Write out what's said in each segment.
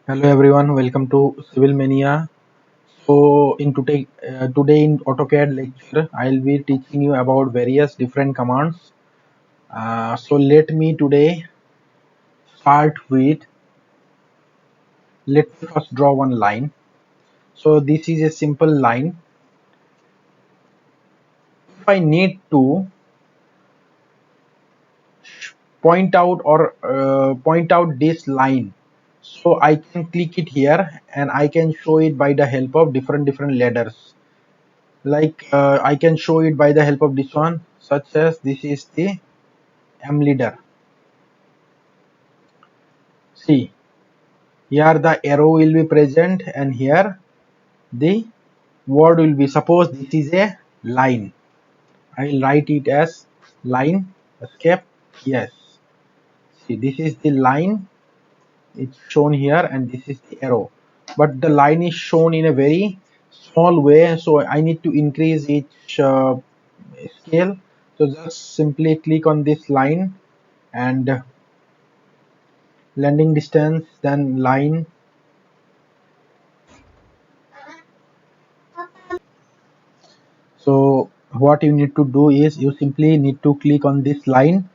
Hello everyone, welcome to Civil Mania. So in today in AutoCAD lecture, I'll be teaching you about various different commands. So let me today start with, let me first draw one line. So this is a simple line. If I need to point out this line, so I can click it here and I can show it by the help of different ladders. Like I can show it by the help of this one, such as this is the MLEADER. See, here the arrow will be present and here the word will be. Suppose this is a line. I will write it as line. Escape. Yes. See, this is the line. It's shown here and this is the arrow. But the line is shown in a very small way. So I need to increase each scale. So just simply click on this line and landing distance, then line. So what you need to do is you simply need to click on this line.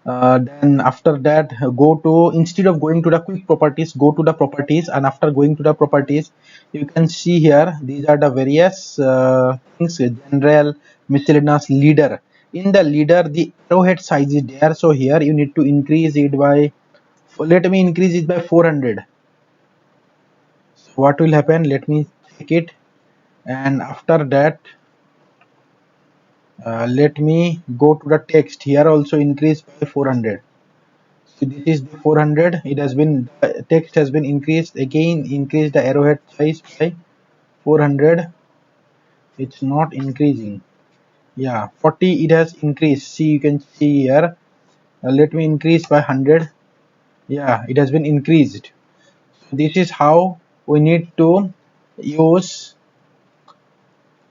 Then after that, go to, instead of going to the quick properties, go to the properties, and after going to the properties, you can see here these are the various things: general, miscellaneous, leader. In the leader, the arrowhead size is there, so here you need to increase it by, let me increase it by 400. So what will happen, let me check it, and after that let me go to the text. Here also increase by 400. So this is the 400. It has been, text has been increased. Again increase the arrowhead size by 400. It's not increasing. Yeah, 40 it has increased. See, you can see here. Let me increase by 100. Yeah, it has been increased. So this is how we need to use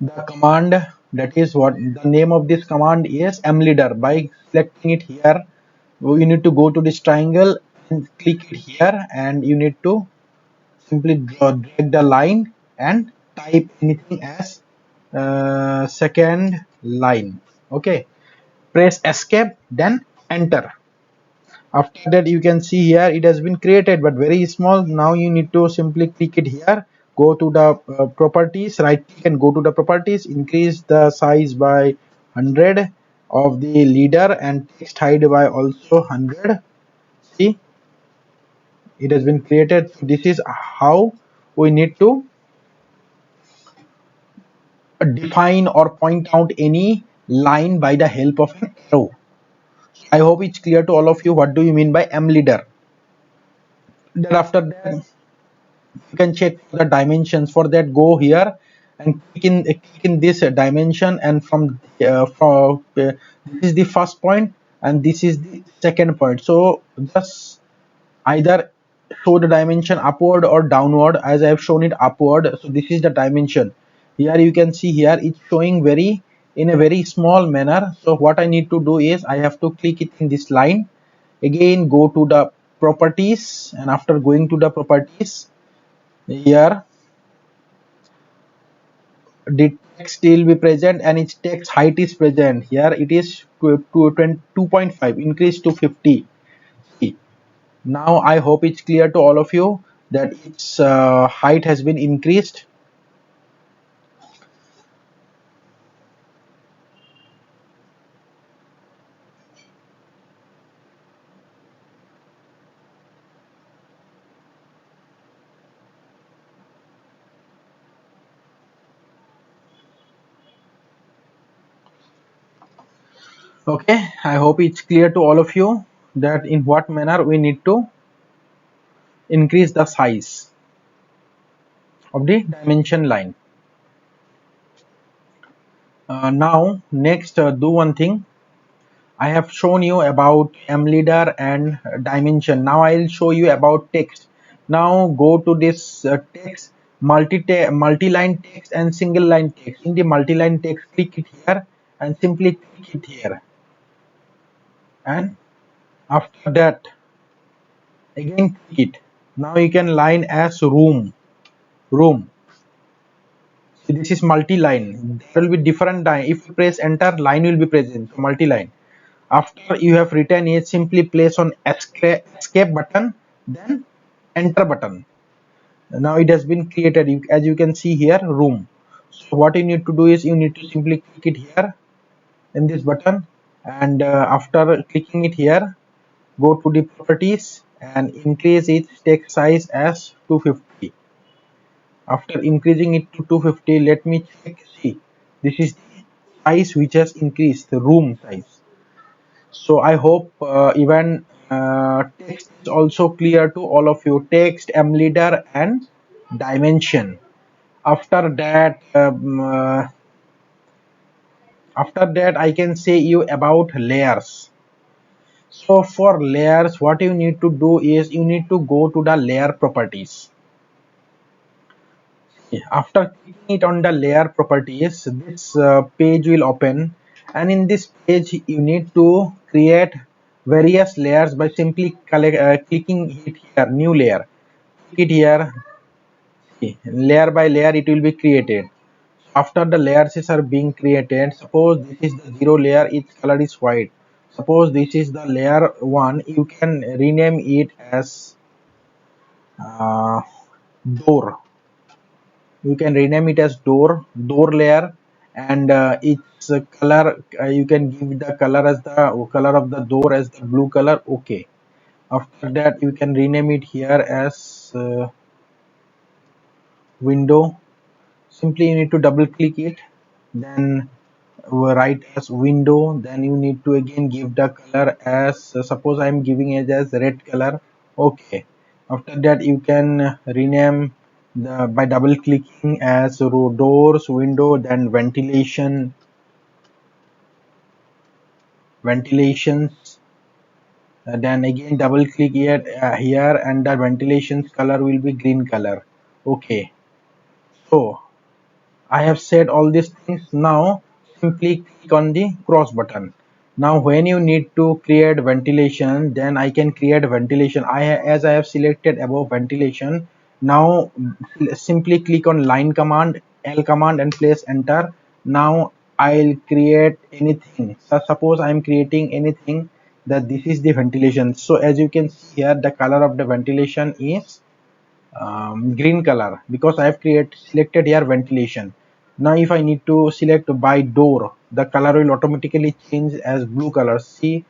the command. That is what the name of this command is, mleader. By selecting it here, you need to go to this triangle and click it here, and you need to simply drag the line and type anything as second line. Okay, press escape, then enter. After that, you can see here it has been created but very small. Now you need to simply click it here, go to the properties, right click and go to the properties, increase the size by 100 of the leader and text height by also 100. See, it has been created. So this is how we need to define or point out any line by the help of an arrow. I hope it's clear to all of you what do you mean by mleader. Then after that, you can check the dimensions. For that, go here and click in this dimension, and from this is the first point and this is the second point. So just either show the dimension upward or downward. As I have shown it upward, so this is the dimension. Here you can see here it's showing very in a very small manner. So what I need to do is I have to click it in this line, again go to the properties, and after going to the properties, here the text will be present and its text height is present. Here it is 2.5, increase to 50. Now I hope it's clear to all of you that its height has been increased. Okay, I hope it's clear to all of you that in what manner we need to increase the size of the dimension line. Now next, do one thing. I have shown you about mleader and dimension. Now I will show you about text. Now go to this text, multi-line text and single line text. In the multi-line text, click it here and simply click it here. And after that, again click it. Now you can line as room. So this is multi-line. There will be different line. If you press enter, line will be present. So multi-line. After you have written it, simply place on escape button, then enter button. Now it has been created. As you can see here, room. So what you need to do is you need to simply click it here in this button, and after clicking it here, go to the properties and increase its text size as 250. After increasing it to 250, let me check. See, this is the size which has increased, the room size. So I hope even text is also clear to all of you. Text, mleader, and dimension. After that, I can say you about layers. So for layers, what you need to do is you need to go to the layer properties. After clicking it on the layer properties, this page will open, and in this page you need to create various layers by simply clicking it here, new layer. Click it here. See, layer by layer it will be created. After the layers are being created, suppose this is the zero layer, its color is white. Suppose this is the layer 1, you can rename it as uh, door. You can rename it as door layer, and its color, you can give the color as the color of the door as the blue color. Okay, after that you can rename it here as window. Simply you need to double click it, then write as window, then you need to again give the color as suppose I am giving it as red color. Okay, after that you can rename the by double clicking as doors window, then ventilations, then again double click here, and the ventilations color will be green color. Okay, so I have said all these things. Now simply click on the cross button. Now when you need to create ventilation, then I can create ventilation. As I have selected above ventilation, now simply click on line command, L command, and place enter. Now I'll create anything. So suppose I am creating anything, that this is the ventilation. So as you can see here, the color of the ventilation is green color, because I have selected here ventilation. Now if I need to select by door, the color will automatically change as blue color. See,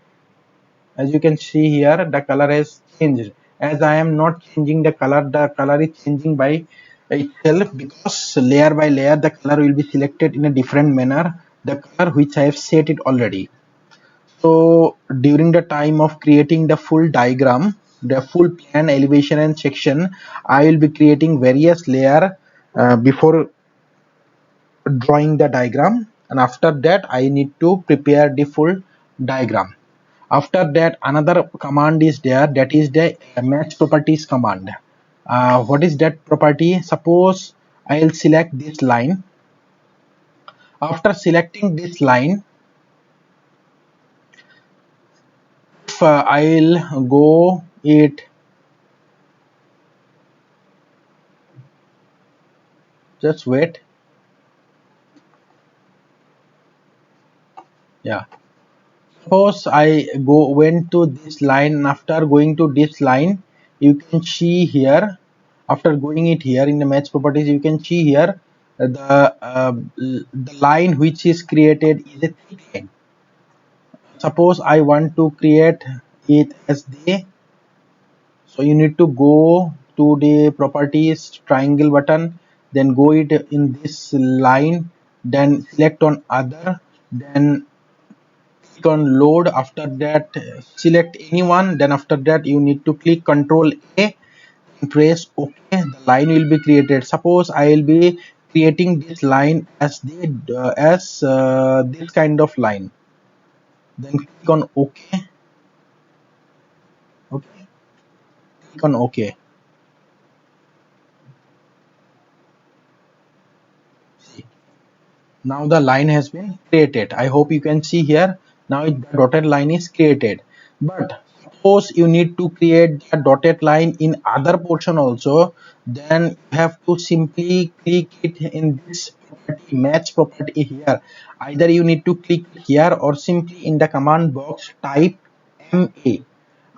as you can see here, the color has changed. As I am not changing the color is changing by itself, because layer by layer the color will be selected in a different manner, the color which I have set it already. So during the time of creating the full diagram, the full plan, elevation, and section, I will be creating various layer before drawing the diagram, and after that I need to prepare the full diagram. After that, another command is there, that is the match properties command. What is that property? Suppose I'll select this line. After selecting this line, if I'll go it, just wait. Yeah, suppose I went to this line, and after going to this line, you can see here, after going it here in the match properties, you can see here the line which is created is a thick line. Suppose I want to create it as the, so you need to go to the properties triangle button, then go it in this line, then select on other, then click on load. After that select anyone, then after that you need to click Ctrl A and press OK. The line will be created. Suppose I will be creating this line as this kind of line, then click on OK. Okay, click on OK. See, now the line has been created. I hope you can see here. Now the dotted line is created. But suppose you need to create a dotted line in other portion also, then you have to simply click it in this property, match property here. Either you need to click here or simply in the command box type MA.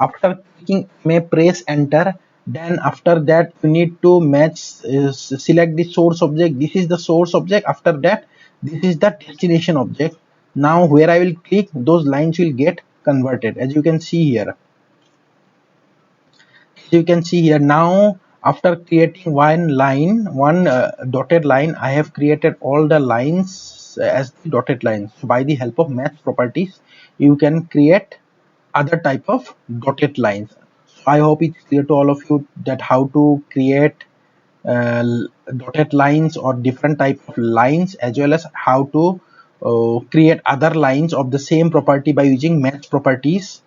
After clicking MA, press enter. Then after that you need to match, select the source object. This is the source object. After that, this is the destination object. Now where I will click, those lines will get converted, as you can see here. Now after creating one dotted line, I have created all the lines as the dotted lines. So by the help of match properties, you can create other type of dotted lines. So I hope it's clear to all of you that how to create uh, dotted lines or different type of lines, as well as how to create other lines of the same property by using match properties.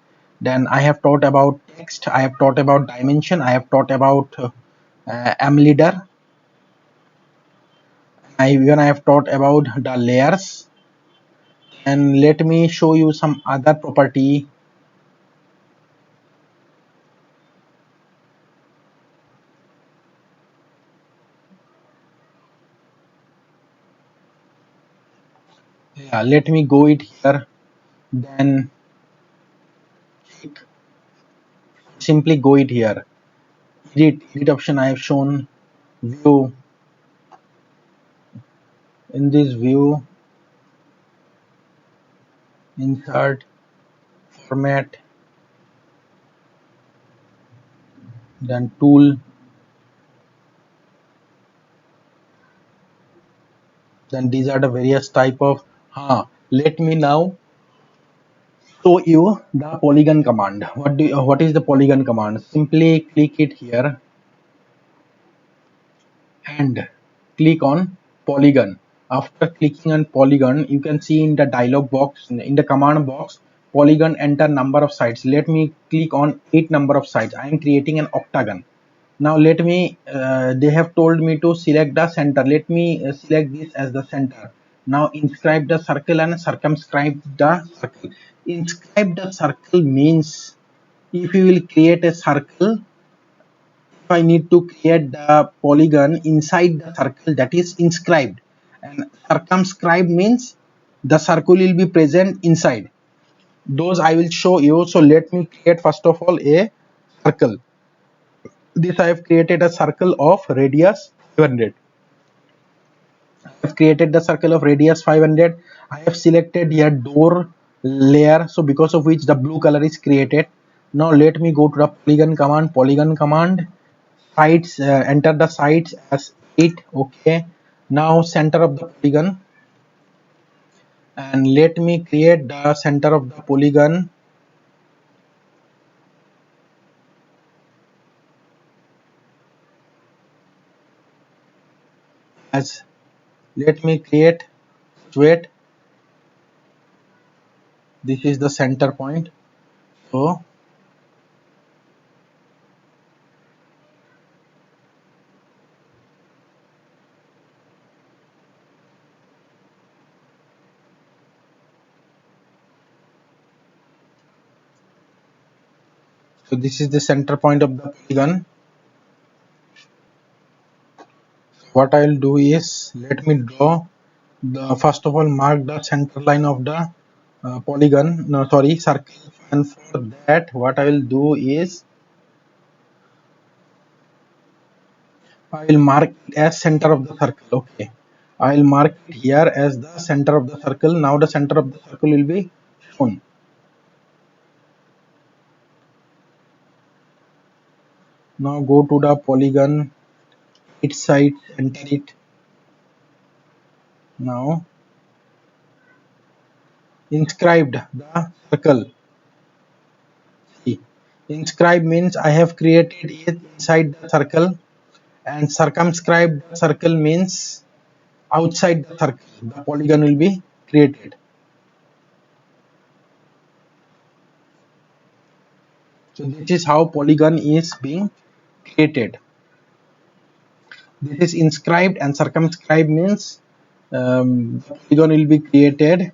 Then I have taught about text, I have taught about dimension, I have taught about MLEADER. I have taught about the layers. And let me show you some other property. Yeah, let me go it here. Then simply go it here. Edit option I have shown. View. In this view, insert, format, then tool, then these are the various type of. Let me now show you the polygon command. What is the polygon command? Simply click it here and click on polygon. After clicking on polygon, you can see in the dialog box, in the command box, polygon enter number of sides. Let me click on 8 number of sides. I am creating an octagon. Now let me, they have told me to select the center. Let me select this as the center. Now inscribe the circle and circumscribe the circle. Inscribe the circle means, if you will create a circle, if I need to create the polygon inside the circle, that is inscribed. And circumscribe means the circle will be present inside. Those I will show you. So let me create first of all a circle. This I have created a circle of radius 500. I have created the circle of radius 500. I have selected here door layer, so because of which the blue color is created. Now let me go to the polygon command. Sides, enter the sides as 8. Okay. Now center of the polygon, and let me create the center of the polygon as, let me create, wait, this is the center point. So this is the center point of the polygon. What I will do is, let me draw the, first of all, mark the center line of the polygon, no sorry, circle. And for that, what I will do is, I will mark it as center of the circle. Okay, I will mark it here as the center of the circle. Now the center of the circle will be shown. Now go to the polygon, its side, enter it. Now inscribed the circle. See, inscribe means I have created it inside the circle, and circumscribed the circle means outside the circle the polygon will be created. So this is how polygon is being created. This is inscribed, and circumscribed means the polygon will be created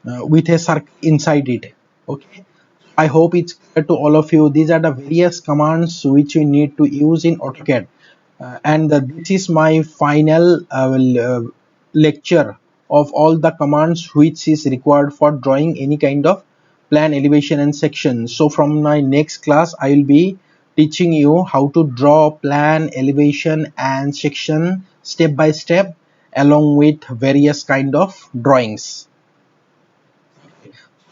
with a circle inside it. Okay, I hope it's clear to all of you. These are the various commands which you need to use in AutoCAD. And this is my final lecture of all the commands which is required for drawing any kind of plan, elevation and section. So from my next class I will be teaching you how to draw plan, elevation and section step by step along with various kind of drawings.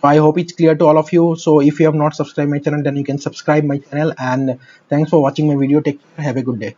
I hope it's clear to all of you. So if you have not subscribed my channel, then you can subscribe my channel, and thanks for watching my video. Take care. Have a good day.